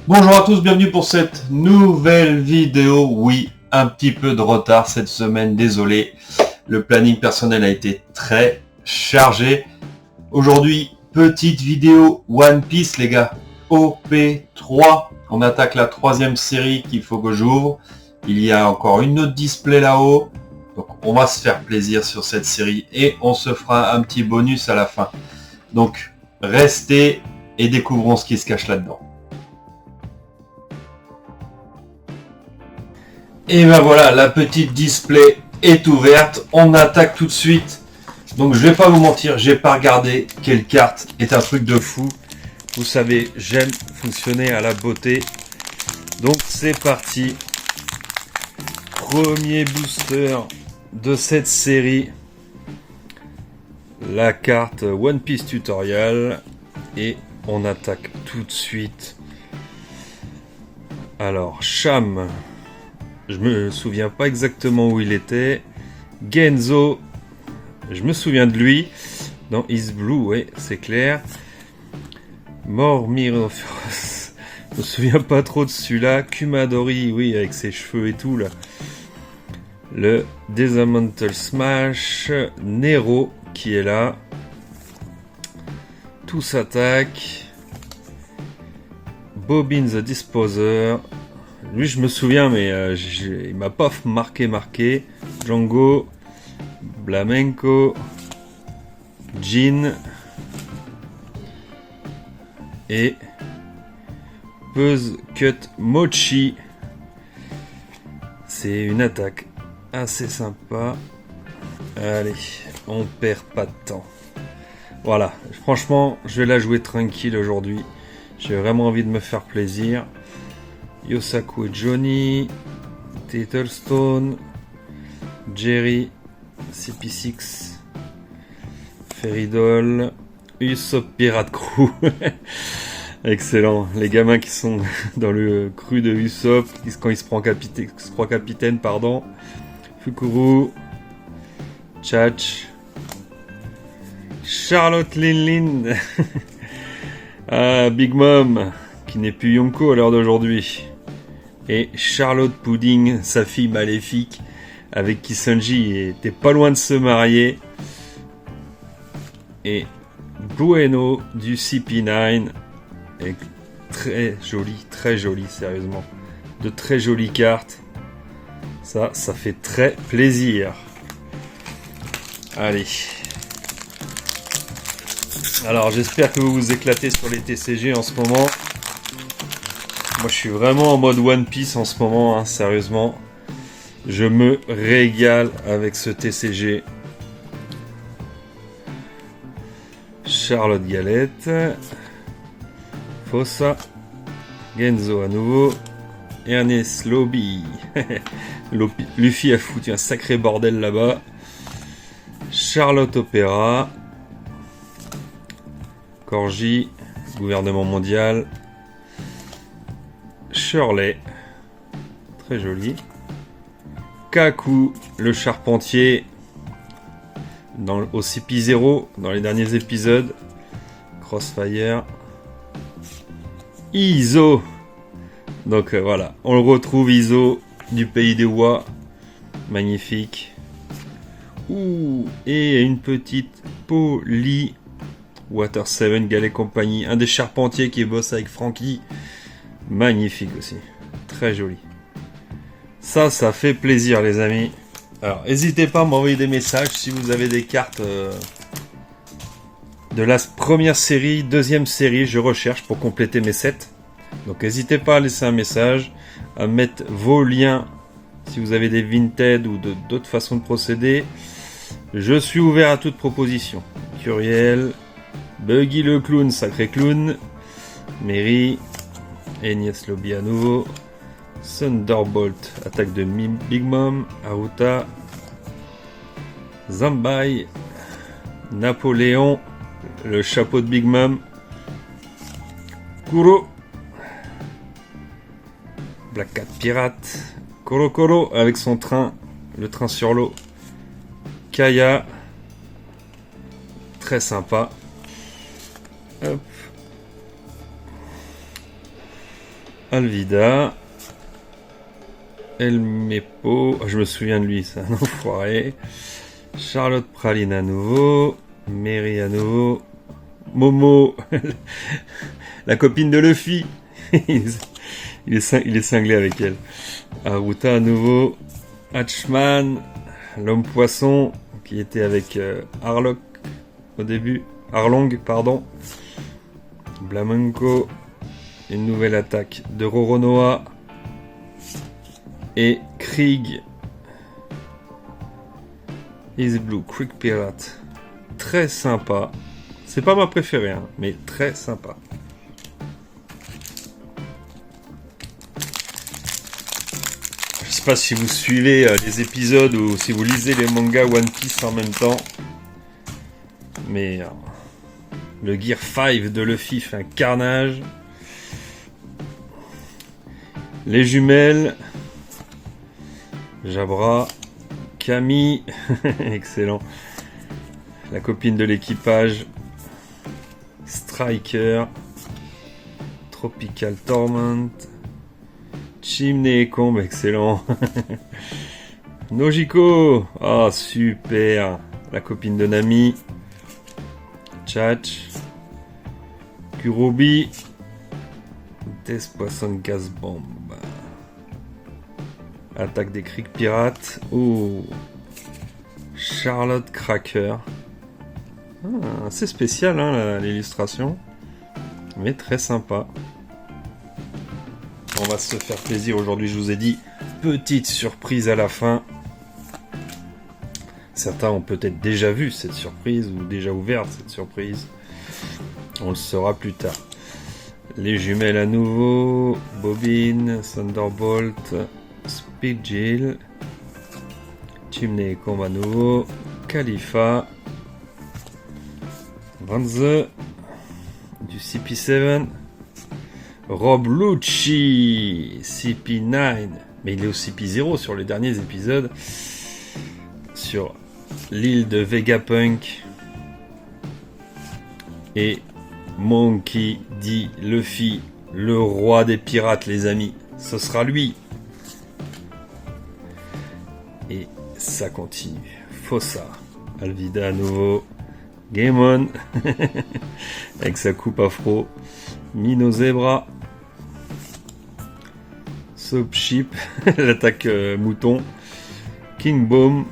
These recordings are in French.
Bonjour à tous, bienvenue pour cette nouvelle vidéo. Oui, un petit peu de retard cette semaine, désolé. Le planning personnel a été très chargé. Aujourd'hui, petite vidéo One Piece les gars. OP3. On attaque la troisième série qu'il faut que j'ouvre. Il y a encore une autre display là-haut. Donc on va se faire plaisir sur cette série et on se fera un petit bonus à la fin. Donc restez et découvrons ce qui se cache là-dedans. Et ben voilà, la petite display est ouverte. On attaque tout de suite. Donc je vais pas vous mentir, j'ai pas regardé quelle carte est un truc de fou. Vous savez, j'aime fonctionner à la beauté. Donc c'est parti. Premier booster de cette série. La carte One Piece Tutorial. Et on attaque tout de suite. Alors, Cham. Je me souviens pas exactement où il était. Genzo, je me souviens de lui. Dans Is Blue, ouais, c'est clair. Mormiro, je me souviens pas trop de celui-là. Kumadori, oui, avec ses cheveux et tout là. Le Desamantle Smash. Nero qui est là. Tout s'attaque. Bobbin the Disposer. Lui, je me souviens, mais il m'a pas marqué. Django, Blamenco, Jin et Buzz Cut Mochi. C'est une attaque assez sympa. Allez, on perd pas de temps. Voilà, franchement, je vais la jouer tranquille aujourd'hui. J'ai vraiment envie de me faire plaisir. Yosaku et Johnny, Tattlestone, Jerry, CP6, Feridol, Usopp Pirate Crew. Excellent. Les gamins qui sont dans le cru de Usopp, quand il se croit capitaine, pardon. Fukuru, Chach, Charlotte Lin. Ah, Big Mom, qui n'est plus Yonko à l'heure d'aujourd'hui. Et Charlotte Pudding, sa fille maléfique, avec qui Sanji était pas loin de se marier. Et Bueno du CP9. Et très joli, sérieusement. De très jolies cartes. Ça fait très plaisir. Allez. Alors j'espère que vous vous éclatez sur les TCG en ce moment. Moi je suis vraiment en mode One Piece en ce moment, hein, sérieusement. Je me régale avec ce TCG. Charlotte Galette. Fossa. Genzo à nouveau. Ernest Lobby. Luffy a foutu un sacré bordel là-bas. Charlotte Opéra. Corgi. Gouvernement mondial. Shirley, très joli. Kaku, le charpentier, au CP0, dans les derniers épisodes. Crossfire. Iso. Donc voilà, on le retrouve, Iso, du pays des Wa. Magnifique. Ouh, et une petite Poly. Water 7, Galet Compagnie, un des charpentiers qui bosse avec Franky. Magnifique aussi, très joli. Ça fait plaisir les amis. Alors n'hésitez pas à m'envoyer des messages si vous avez des cartes de la première série, deuxième série, je recherche pour compléter mes sets. Donc n'hésitez pas à laisser un message, à mettre vos liens si vous avez des Vinted ou d'autres façons de procéder. Je suis ouvert à toute proposition. Curiel, Buggy le clown, sacré clown, Mary, Enies Lobby à nouveau, Thunderbolt, attaque de Big Mom, Aruta, Zambai, Napoléon, le chapeau de Big Mom, Kuro, Black Cat Pirate, Koro avec son train, le train sur l'eau, Kaya, très sympa. Hop. Alvida. El Mepo. Je me souviens de lui, c'est un enfoiré. Charlotte Praline à nouveau. Mary à nouveau. Momo. La copine de Luffy. Il est cinglé avec elle. Aruta à nouveau. Hatchman. L'homme poisson qui était avec Arlong au début. Arlong, pardon. Blamenko. Une nouvelle attaque de Roronoa. Et Krieg. Is Blue, Quick Pirate. Très sympa. C'est pas ma préférée, hein, mais très sympa. Je sais pas si vous suivez les épisodes ou si vous lisez les mangas One Piece en même temps. Mais le Gear 5 de Luffy fait un carnage. Les jumelles. Jabra. Camille. Excellent. La copine de l'équipage. Striker. Tropical Torment. Chimney et Combe, excellent. Nojiko. Ah, super. La copine de Nami. Chach. Kurobi. Poisson Gaz Bomb. Attaque des Krieg Pirates. Oh. Charlotte Cracker. C'est spécial hein, l'illustration. Mais très sympa. On va se faire plaisir aujourd'hui, je vous ai dit. Petite surprise à la fin. Certains ont peut-être déjà vu cette surprise ou déjà ouvert cette surprise. On le saura plus tard. Les jumelles à nouveau. Bobine, Thunderbolt, Speed Jill, Chimney Combe à nouveau. Khalifa. Vanze. Du CP7. Rob Lucci. CP9. Mais il est au CP0 sur les derniers épisodes. Sur l'île de Vegapunk. Et Monkey D. Luffy, le roi des pirates, les amis. Ce sera lui. Et ça continue. Fossa. Alvida à nouveau. Game On. Avec sa coupe afro. Mino Zebra. Soap Ship. L'attaque mouton. King Bomb.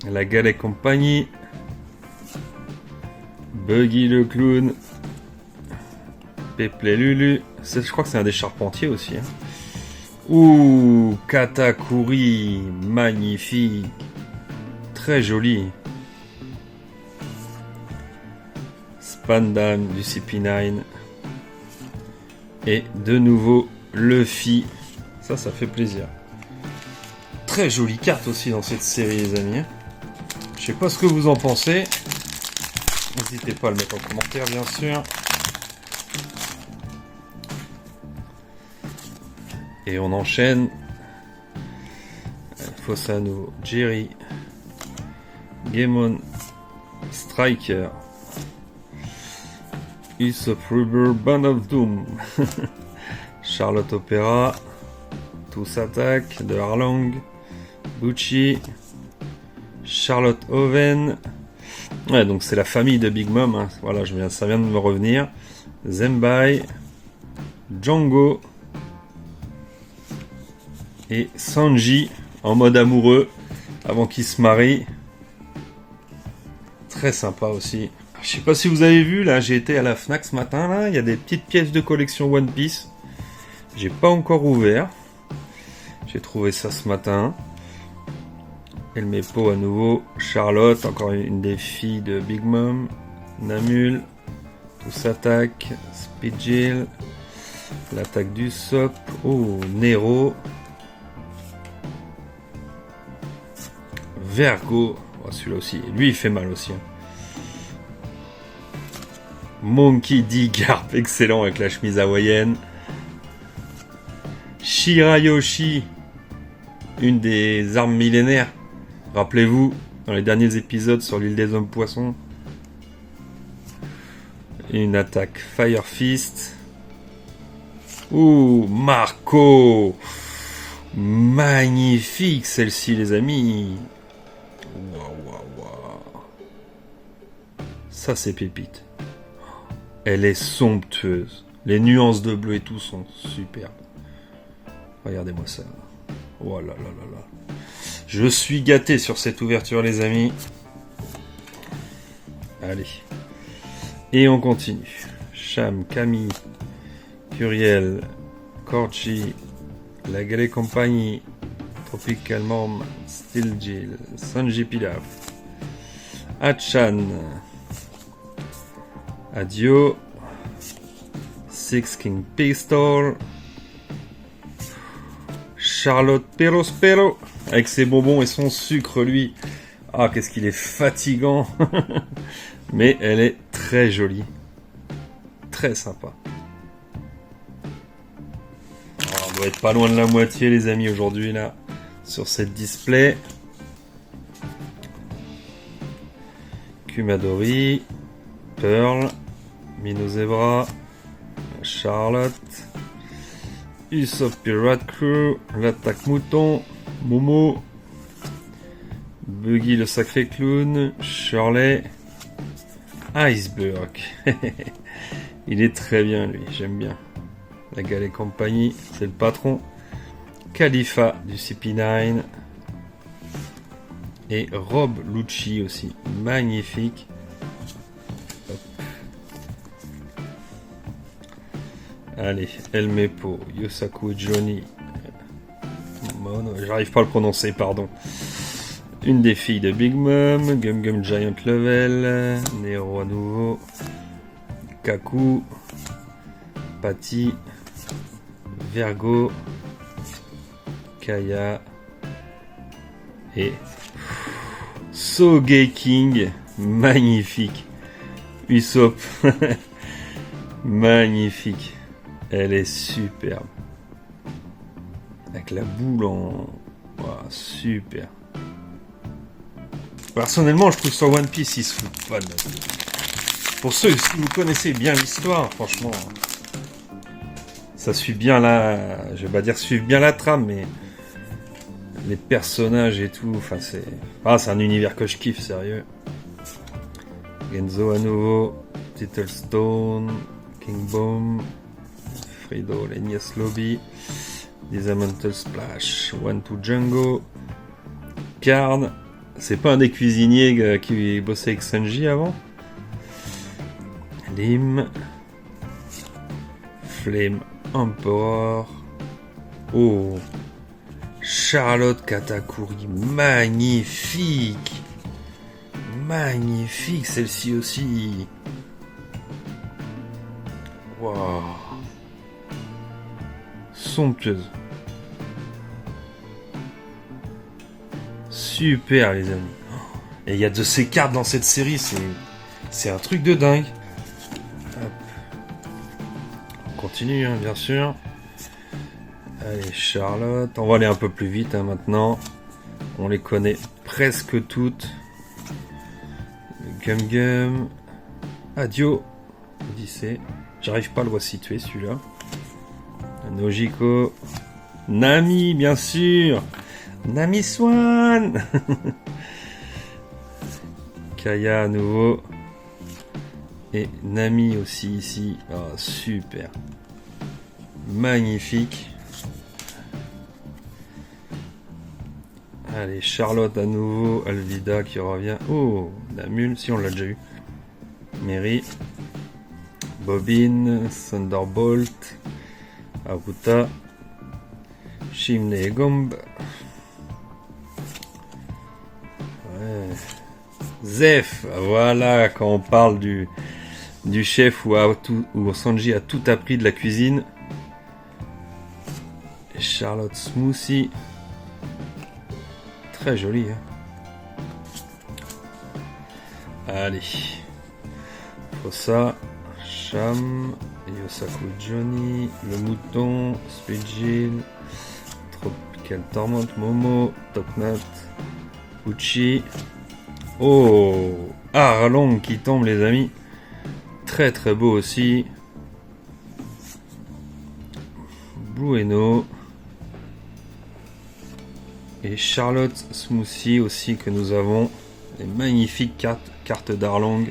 La Galette Compagnie. Buggy le clown. Pepley Lulu. Je crois que c'est un des charpentiers aussi. Hein. Ouh, Katakuri. Magnifique. Très joli. Spandam du CP9. Et de nouveau Luffy. Ça fait plaisir. Très jolie carte aussi dans cette série, les amis. Je sais pas ce que vous en pensez. N'hésitez pas à le mettre en commentaire, bien sûr. Et on enchaîne. Fossano, Jerry, Gamon, Striker, Usopp Rubber, Band of Doom, Charlotte Opera, Tous Attack de Arlong, Bucci, Charlotte Oven. Ouais, donc c'est la famille de Big Mom. Hein. Voilà, ça vient de me revenir. Zenbai, Django et Sanji en mode amoureux avant qu'il se marie. Très sympa aussi. Je sais pas si vous avez vu, là, j'ai été à la Fnac ce matin. Là, il y a des petites pièces de collection One Piece. J'ai pas encore ouvert. J'ai trouvé ça ce matin. El Mepo à nouveau, Charlotte, encore une des filles de Big Mom, Namul, Tous Attack, Speed Jill, l'attaque du Sop, oh, Nero, Vergo, oh, celui-là aussi, lui il fait mal aussi. Hein. Monkey D. Garp, excellent avec la chemise hawaïenne. Shirayoshi, une des armes millénaires. Rappelez-vous, dans les derniers épisodes sur l'île des hommes poissons, une attaque Fire Fist. Ouh, Marco. Magnifique celle-ci, les amis. Waouh. Ça, c'est pépite. Elle est somptueuse. Les nuances de bleu et tout sont superbes. Regardez-moi ça. Oh là là là là. Je suis gâté sur cette ouverture, les amis. Allez. Et on continue. Cham, Camille, Curiel, Corchi, La Gale Compagnie, Tropical Mom, Stilgil, Sanji Pilaf, Hachan, Adio, Six King Pistol, Charlotte Perospero, avec ses bonbons et son sucre, lui. Ah, qu'est-ce qu'il est fatigant. Mais elle est très jolie. Très sympa. Alors, on doit être pas loin de la moitié, les amis, aujourd'hui, là, sur cette display. Kumadori, Pearl, Minozebra, Charlotte, Usopp Pirate Crew, l'attaque mouton, Momo, Buggy le sacré clown, Shirley, Iceberg. Il est très bien, lui, j'aime bien. La Gale et compagnie, c'est le patron. Khalifa du CP9. Et Rob Lucci aussi, magnifique. Hop. Allez, El Mepo, Yosaku Johnny. J'arrive pas à le prononcer, pardon. Une des filles de Big Mom, Gum Gum Giant Level, Nero à nouveau, Kaku, Patty, Vergo, Kaya et Sogeking, magnifique. Usopp, magnifique. Elle est superbe. Avec la boule en... Wow, super. Personnellement, je trouve sur One Piece, ils se foutent pas de notre gueule. Pour ceux, si vous connaissez bien l'histoire, franchement, ça suit bien la... Je vais pas dire suivre bien la trame, mais les personnages et tout, enfin c'est... Ah, c'est un univers que je kiffe, sérieux. Genzo à nouveau, Tittlestone, King Bomb, Frido, Lenias Lobby, Disamantle Splash, One to Django, Card. C'est pas un des cuisiniers qui bossait avec Sanji avant? Lim, Flame Emperor. Oh, Charlotte Katakuri, magnifique, magnifique celle-ci aussi. Waouh, somptueuse. Super, les amis. Et il y a de ces cartes dans cette série, c'est un truc de dingue. Hop. On continue, hein, bien sûr. Allez, Charlotte. On va aller un peu plus vite, hein, maintenant. On les connaît presque toutes. Gum Gum. Adio. Odyssée. J'arrive pas à le resituer, celui-là. Nojiko. Nami, bien sûr. Nami Swan. Kaya à nouveau. Et Nami aussi ici. Oh, super. Magnifique. Allez, Charlotte à nouveau. Alvida qui revient. Oh, Namul, si on l'a déjà eu. Mary. Bobine. Thunderbolt. Aruta. Shimne et Gomb. Zef, voilà, quand on parle du chef où Sanji a tout appris de la cuisine. Et Charlotte Smoothie. Très jolie, hein. Allez. Fossa, Cham, Yosaku Johnny, le mouton, Speedjill, Tropical Torment, Momo, Topnut, Uchi. Oh, Arlong qui tombe, les amis. Très très beau aussi. Blueno. Et Charlotte Smoothie aussi que nous avons. Les magnifiques cartes d'Arlong.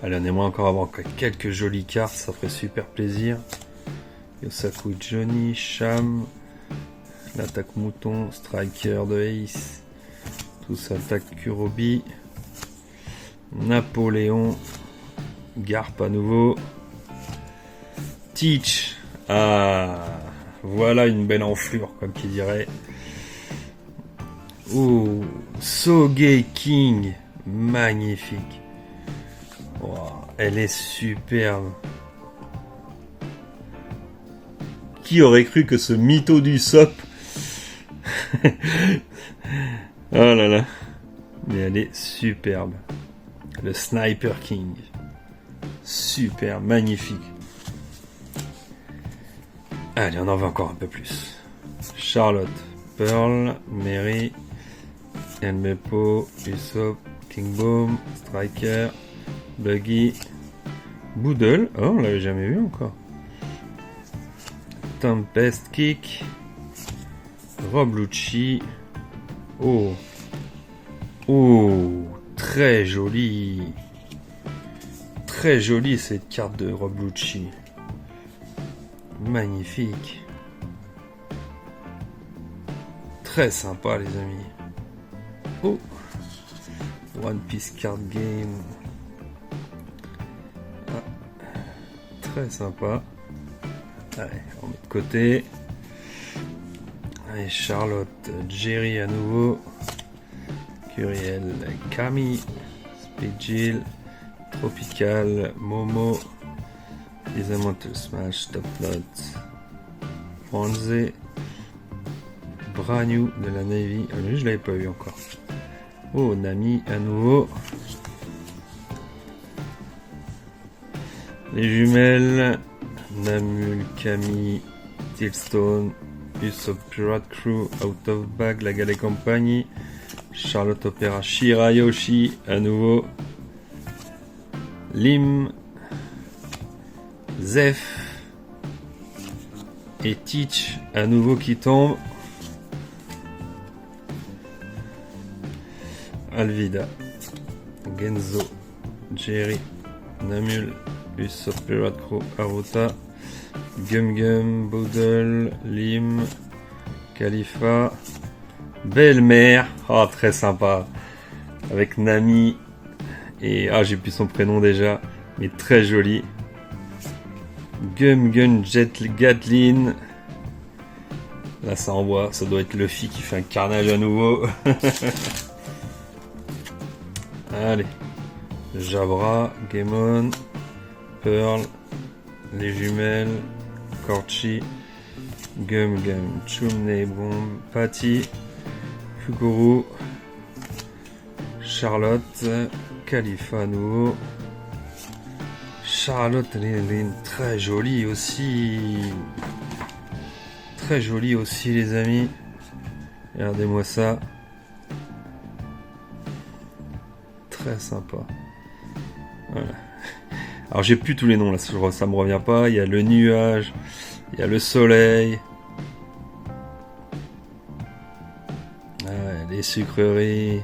Allez, on aimerait encore avoir quelques jolies cartes, ça ferait super plaisir. Yosaku Johnny, Sham, l'attaque mouton, Striker de Ace, tous attaque Kurobi, Napoléon, Garp à nouveau, Teach, voilà une belle enflure comme qui dirait. Oh, Soge King, magnifique. Wow, elle est superbe. Qui aurait cru que ce mytho du SOP oh là là. Mais elle est superbe. Le Sniper King. Super, magnifique. Allez, on en veut encore un peu plus. Charlotte, Pearl, Mary, Elmepo, Usopp, King Boom, Striker, Buggy, Boodle. Oh, on l'avait jamais vu encore. Tempest Kick, Rob Lucci. Oh, très jolie. Très jolie cette carte de Rob Lucci. Magnifique. Très sympa les amis. Oh, One Piece Card Game. Très sympa. Allez, on met de côté. Allez, Charlotte, Jerry à nouveau. Curiel, Camille, Speedjill, Tropical, Momo, Elemental Smash, Top Knot, Bronze, Brand-New de la Navy. Ah, lui, je l'avais pas vu encore. Oh, Nami à nouveau. Les jumelles. Namul, Camille, Tillstone, Usopp Pirate Crew, Out of Bag, La Galée Compagnie, Charlotte Opera, Shirayoshi à nouveau, Lim, Zeph et Teach à nouveau qui tombe. Alvida, Genzo, Jerry, Namul, Usopp Pirate Crew, Aruta, Gum Gum, Boodle, Lim, Khalifa, Belle-Mère, très sympa, avec Nami, et j'ai plus son prénom déjà, mais très joli, Gum Gun Jet Gatlin, là ça envoie, ça doit être Luffy qui fait un carnage à nouveau, allez, Jabra, Gamon, Pearl, les jumelles, Korchi, Gum Gum, Chumney Bomb, Patty, Fuguru, Charlotte, Khalifa à nouveau. Charlotte, elle est très jolie aussi. Très jolie aussi les amis. Regardez-moi ça. Très sympa. Voilà. Alors j'ai plus tous les noms là, ça me revient pas. Il y a le nuage, il y a le soleil, les sucreries,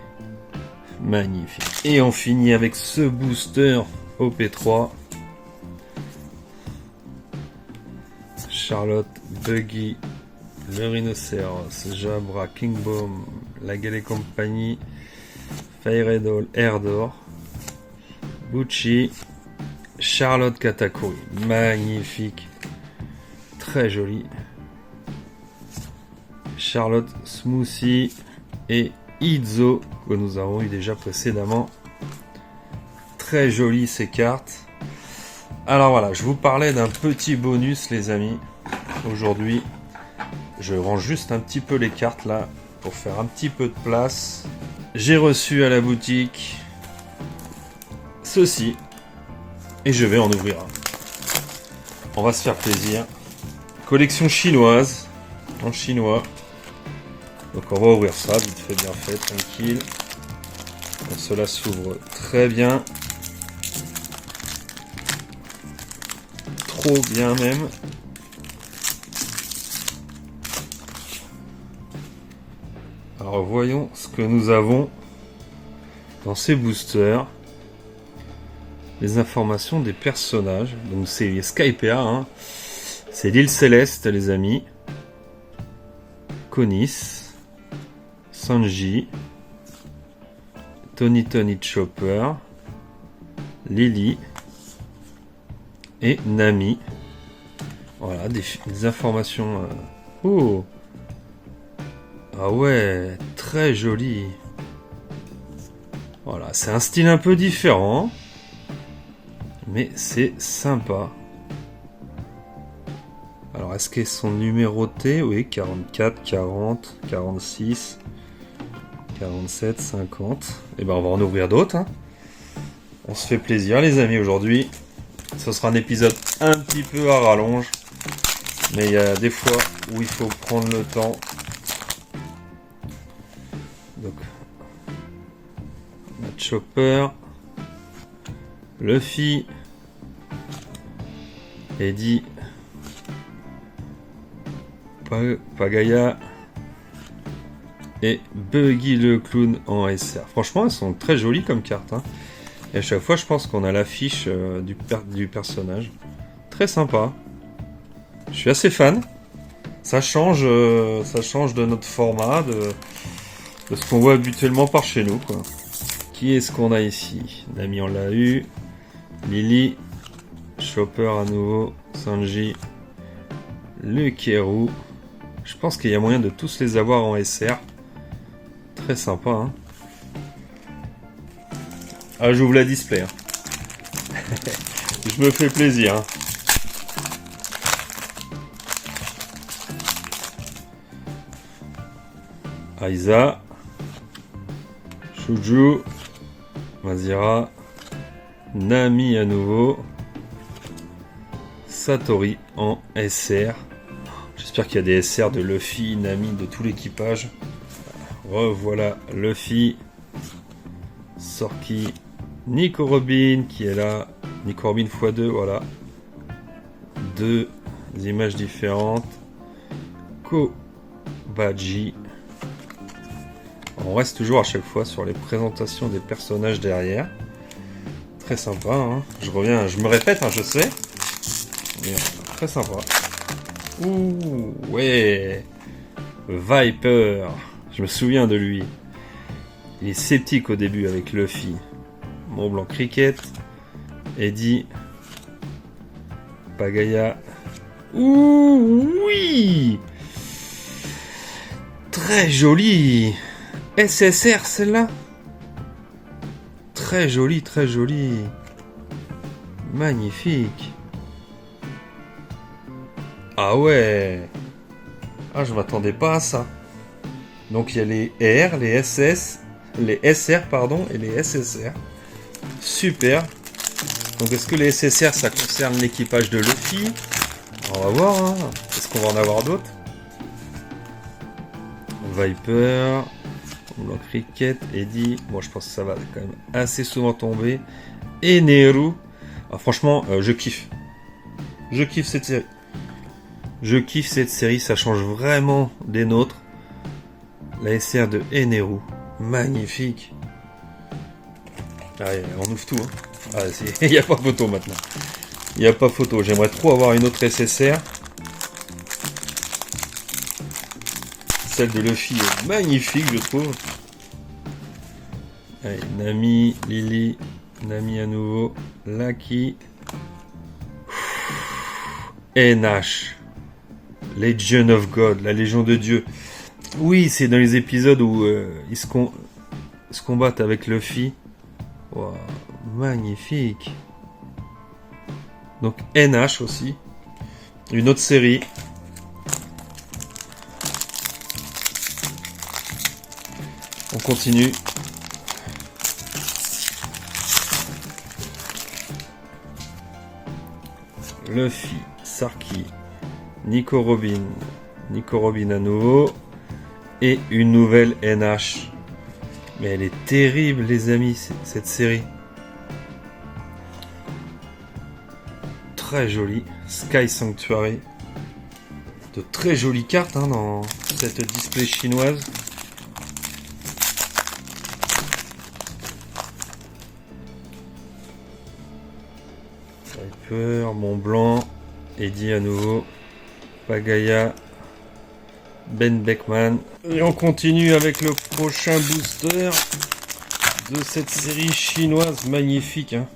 magnifique. Et on finit avec ce booster OP3. Charlotte, Buggy, le rhinocéros, Jabra, King Bomb, La Galée Compagnie, Fairedol, Erdor, Bucci, Charlotte Katakuri, magnifique, très jolie. Charlotte Smoothie et Izo que nous avons eu déjà précédemment. Très jolies ces cartes. Alors voilà, je vous parlais d'un petit bonus les amis. Aujourd'hui, je range juste un petit peu les cartes là pour faire un petit peu de place. J'ai reçu à la boutique ceci. Et je vais en ouvrir un. On va se faire plaisir. Collection chinoise. En chinois. Donc on va ouvrir ça, vite fait, bien fait, tranquille. Donc cela s'ouvre très bien. trop bien même. Alors voyons ce que nous avons dans ces boosters. Les informations des personnages. Donc c'est Skypea, hein. C'est l'île céleste les amis. Konis, Sanji, Tony Chopper, Lily et Nami. Voilà, des informations. Oh! Ah ouais, très joli. Voilà, c'est un style un peu différent. Mais c'est sympa. Alors, est-ce qu'elles sont numérotées? Oui, 44, 40, 46, 47, 50. Et ben, on va en ouvrir d'autres. Hein. On se fait plaisir, les amis, aujourd'hui. Ce sera un épisode un petit peu à rallonge. Mais il y a des fois où il faut prendre le temps. Donc, notre Chopper, Luffy, Eddie, Pagaya et Buggy le clown en SR. Franchement, elles sont très jolies comme cartes. Hein. Et à chaque fois, je pense qu'on a l'affiche du personnage. Très sympa. Je suis assez fan. Ça change de notre format, de ce qu'on voit habituellement par chez nous. Quoi. Qui est-ce qu'on a ici? Nami, on l'a eu. Lily, Chopper à nouveau, Sanji, Lukeru. Je pense qu'il y a moyen de tous les avoir en SR. Très sympa. Hein. Ah, j'ouvre la display. Hein. Je me fais plaisir. Hein. Aiza, Shuju, Mazira, Nami à nouveau, Satori en SR. J'espère qu'il y a des SR de Luffy, Nami, de tout l'équipage. Revoilà Luffy, Sorky, Nico Robin qui est là. Nico Robin x2, voilà. Deux images différentes. Kobaji. On reste toujours à chaque fois sur les présentations des personnages derrière. Très sympa, hein. Je me répète, hein, je sais. Mais très sympa. Ouh, ouais. Viper. Je me souviens de lui. Il est sceptique au début avec Luffy. Mont Blanc Cricket. Eddie. Pagaya. Ouh, oui. Très joli. SSR celle-là. Très joli, très joli. Magnifique. Ah ouais. Ah, je m'attendais pas à ça. Donc il y a les R, les SS, les SR pardon et les SSR. Super. Donc est-ce que les SSR ça concerne l'équipage de Luffy? On va voir. Hein. Est-ce qu'on va en avoir d'autres? Viper. Blanc Cricket, Eddie, bon je pense que ça va quand même assez souvent tomber. Et Neru. Ah, franchement, je kiffe. Je kiffe cette série. Je kiffe cette série, ça change vraiment des nôtres. La SR de Eneru. Magnifique. Allez, on ouvre tout. Hein. Ah, il n'y a pas photo maintenant. Il n'y a pas photo. J'aimerais trop avoir une autre SSR. Celle de Luffy est magnifique, je trouve. Allez, Nami, Lily, Nami à nouveau, Lucky, NH, Legion of God, la Légion de Dieu. Oui, c'est dans les épisodes où ils se combattent avec Luffy. Wow, magnifique. Donc NH aussi. Une autre série. On continue. Luffy, Sarky, Nico Robin à nouveau. Et une nouvelle NH. Mais elle est terrible les amis, cette série. Très jolie. Sky Sanctuary. De très jolies cartes hein, dans cette display chinoise. Viper, Mont Blanc, Eddie à nouveau, Pagaya, Ben Beckman. Et on continue avec le prochain booster de cette série chinoise magnifique. Hein.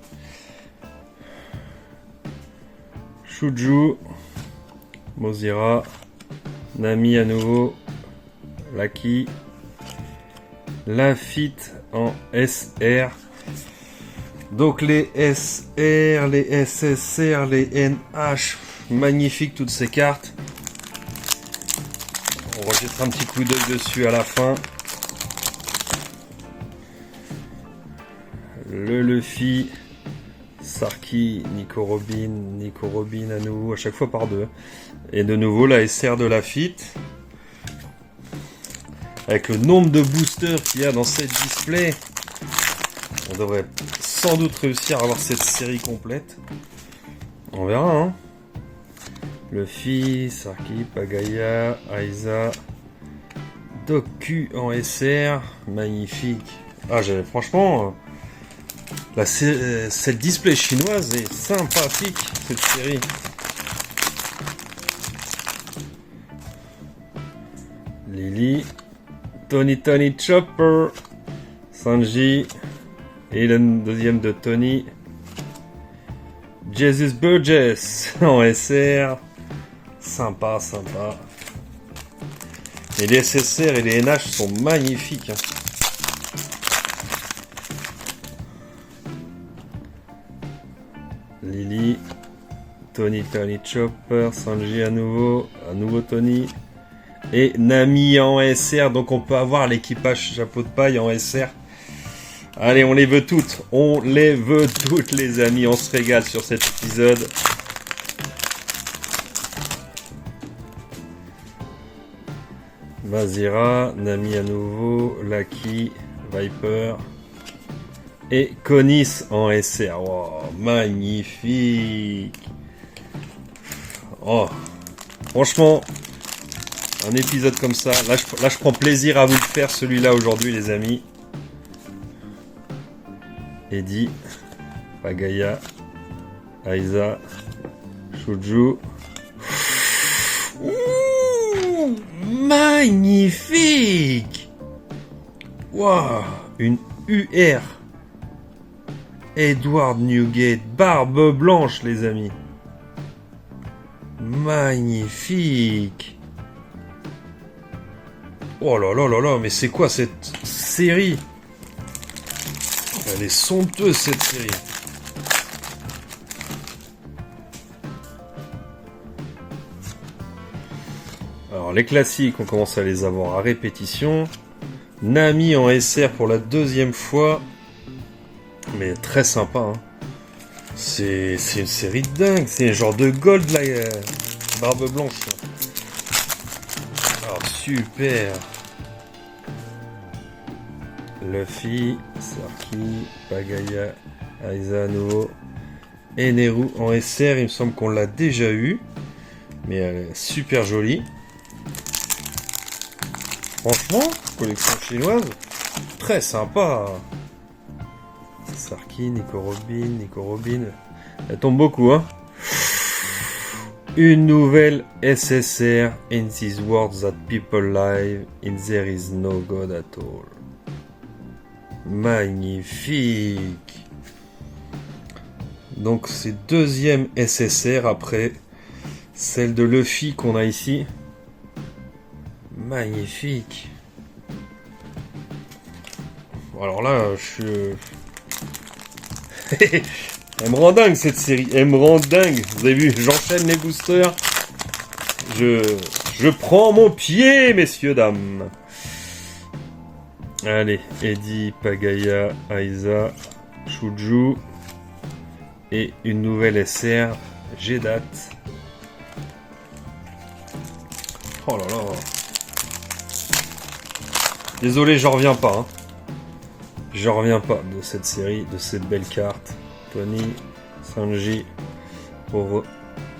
Shuju, Mozira, Nami à nouveau, Lucky, Lafitte en SR. Donc les SR, les SSR, les NH, magnifique toutes ces cartes. On rejettera un petit coup d'œil dessus à la fin. Le Luffy, Sarky, Nico Robin à nouveau, à chaque fois par deux. Et de nouveau la SR de Lafitte. Avec le nombre de boosters qu'il y a dans cette display, on devrait sans doute réussir à avoir cette série complète. On verra, hein. Luffy, Sarky, Pagaya, Aiza, Doku en SR, magnifique. Ah, franchement, cette display chinoise est sympathique, cette série. Lily, Tony Chopper, Sanji, et le deuxième de Tony, Jesus Burgess en SR, sympa. Et les SSR et les NH sont magnifiques. Hein. Lily, Tony Chopper, Sanji à nouveau Tony. Et Nami en SR, donc on peut avoir l'équipage chapeau de paille en SR. Allez, on les veut toutes, les amis, on se régale sur cet épisode. Mazira, Nami à nouveau, Lucky, Viper et Conis en SR. Oh, magnifique. Oh, franchement, un épisode comme ça, là je prends plaisir à vous le faire celui-là aujourd'hui les amis. Eddie, Pagaya, Aiza, Shuju. Ouh, magnifique. Waouh, une UR. Edward Newgate, barbe blanche les amis. Magnifique. Oh là là là là, mais c'est quoi cette série? Elle est somptueuse cette série. Alors les classiques, on commence à les avoir à répétition. Nami en SR pour la deuxième fois. Mais très sympa. Hein. C'est une série de dingue. C'est un genre de gold la barbe blanche. Alors super. Luffy, Sarky, Pagaya, Aiza à nouveau, et Neru en SR, il me semble qu'on l'a déjà eu, mais elle est super jolie. Franchement, collection chinoise, très sympa. Sarky, Nico Robin, elle tombe beaucoup, hein. Une nouvelle SSR, in these words that people live, in there is no God at all. Magnifique. Donc c'est deuxième SSR après celle de Luffy qu'on a ici. Magnifique. Alors là, elle me rend dingue cette série. Elle me rend dingue. Vous avez vu, j'enchaîne les boosters. Je prends mon pied, messieurs, dames. Allez, Eddie, Pagaya, Aiza, Shuju et une nouvelle SR, Jedat. Oh là là. Désolé, j'en reviens pas. Hein. Je reviens pas de cette série, de cette belle carte. Tony, Sanji,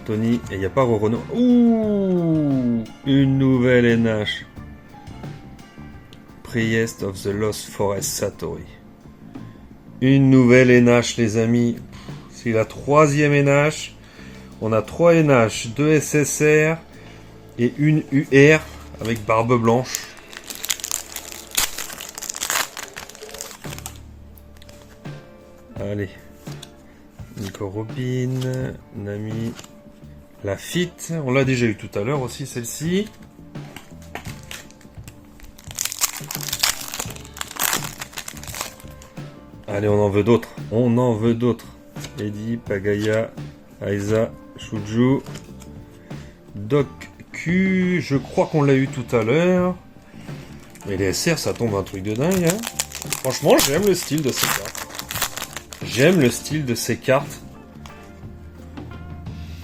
Tony, et il n'y a pas Renault. Ouh, une nouvelle NH. Priest of the Lost Forest Satori. Une nouvelle NH, les amis. C'est la 3e NH. On a 3 NH, 2 SSR et une UR avec barbe blanche. Allez. Nico Robin, Nami, Lafitte. On l'a déjà eu tout à l'heure aussi, celle-ci. Allez, on en veut d'autres. On en veut d'autres. Eddie, Pagaya, Aiza, Shuju, Doc Q. Je crois qu'on l'a eu tout à l'heure. Mais les SR, ça tombe un truc de dingue. Hein. Franchement, j'aime le style de ces cartes. J'aime le style de ces cartes.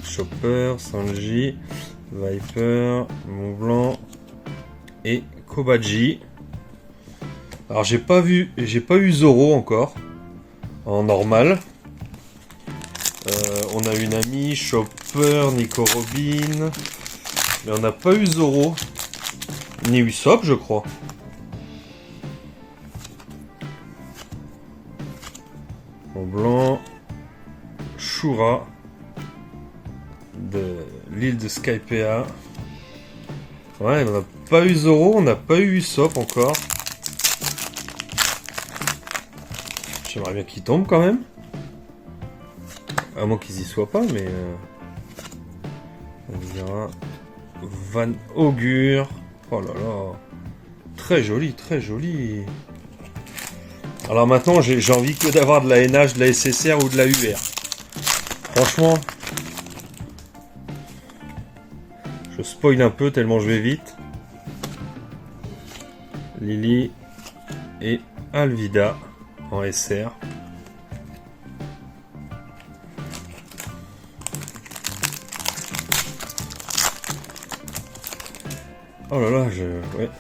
Chopper, Sanji, Viper, Montblanc et Kobaji. Alors j'ai pas eu Zoro encore en normal. On a une amie, Chopper, Nico Robin, mais on n'a pas eu Zoro ni Usopp, je crois. En blanc, Shura de l'île de Skypea. Ouais, on n'a pas eu Zoro, on n'a pas eu Usopp encore. J'aimerais bien qu'il tombe quand même. À moins qu'ils y soient pas, mais... on dira... Van Augure. Oh là là. Très joli, très joli. Alors maintenant, j'ai envie que d'avoir de la NH, de la SSR ou de la UR. Franchement... je spoil un peu tellement je vais vite. Lily et Alvida en SR. Oh là là, ouais.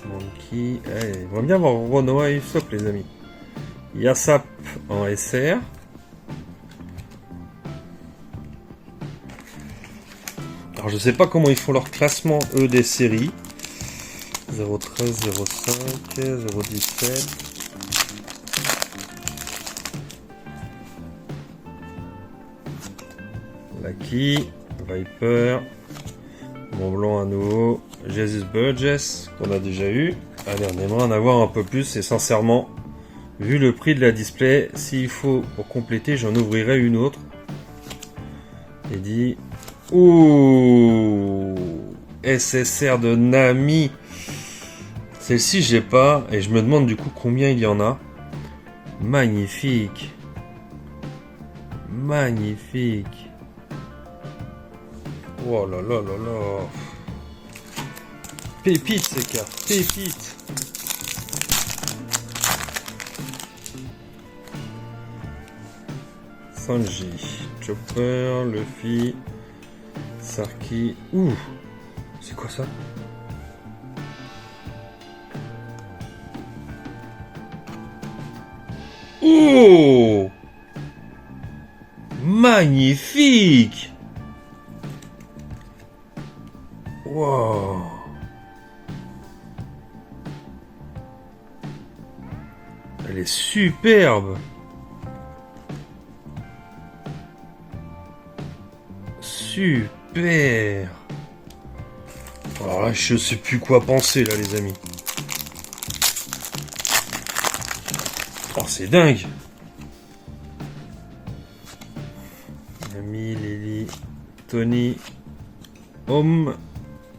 Monkey. Allez, on va bien voir Renoa et Usopp, les amis. Yasap en SR. Alors je sais pas comment ils font leur classement eux des séries. 013, 05, 017. Lucky, Viper, Montblanc à nouveau, Jesus Burgess qu'on a déjà eu. Allez, on aimerait en avoir un peu plus et sincèrement, vu le prix de la display, s'il faut pour compléter, j'en ouvrirai une autre. Et dit, ouh, SSR de Nami. Celle-ci, j'ai pas et je me demande du coup combien il y en a. Magnifique. Magnifique. Oh là là là là. Pépite ces cartes, pépite. Sanji, Chopper, Luffy, Sarki. Ouh, c'est quoi ça? Oh, magnifique. Wow. Elle est superbe. Super. Alors là, je sais plus quoi penser là, les amis. Oh, c'est dingue. Ami, Lily, Tony, Homme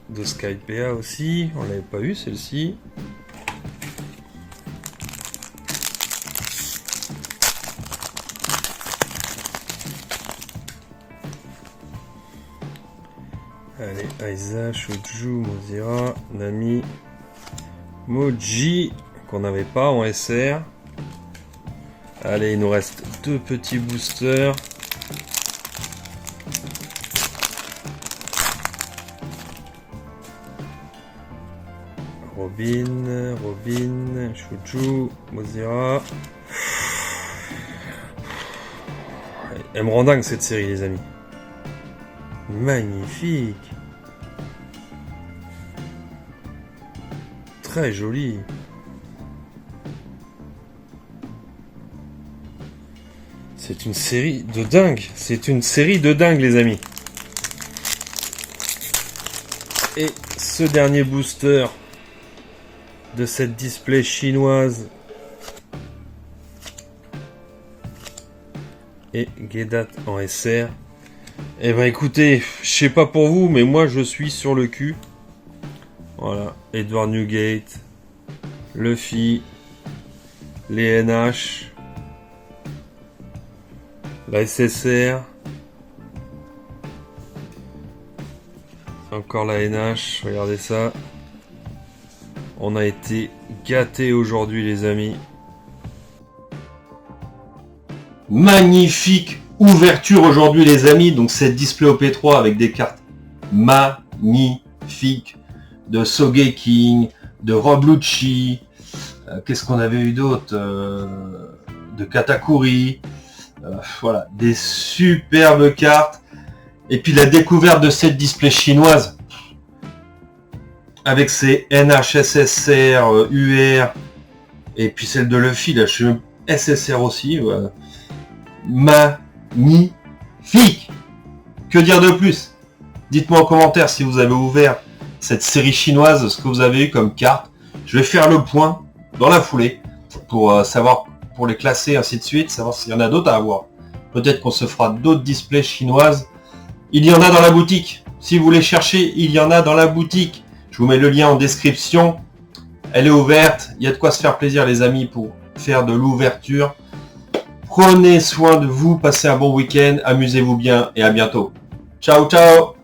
de Skypea aussi. On l'avait pas eu celle-ci. Allez, Aiza, Shuju, Mozira, Nami, Moji, qu'on n'avait pas en SR. Allez, il nous reste 2 petits boosters. Robin, Shuju, Mozira. Elle me rend dingue cette série, les amis. Magnifique. Très joli. C'est une série de dingue. C'est une série de dingue, les amis. Et ce dernier booster de cette display chinoise et Guédat en SR. Eh ben écoutez, je sais pas pour vous, mais moi je suis sur le cul. Voilà, Edward Newgate, Luffy, les NH, la SSR, encore la NH, regardez ça. On a été gâtés aujourd'hui, les amis. Magnifique ouverture aujourd'hui, les amis. Donc cette display OP3 avec des cartes magnifiques de Sogeking, de Rob Lucci. Qu'est-ce qu'on avait eu d'autre, de Katakuri. Voilà, des superbes cartes. Et puis la découverte de cette display chinoise avec ses NHSSR, UR, et puis celle de Luffy, là, je suis SSR aussi. Voilà. Magnifique. Que dire de plus? Dites-moi en commentaire si vous avez ouvert cette série chinoise, ce que vous avez eu comme carte. Je vais faire le point dans la foulée pour savoir, pour les classer, ainsi de suite, savoir s'il y en a d'autres à avoir. Peut-être qu'on se fera d'autres displays chinoises. Il y en a dans la boutique. Si vous les cherchez, il y en a dans la boutique. Je vous mets le lien en description. Elle est ouverte. Il y a de quoi se faire plaisir, les amis, pour faire de l'ouverture. Prenez soin de vous, passez un bon week-end, amusez-vous bien et à bientôt. Ciao, ciao!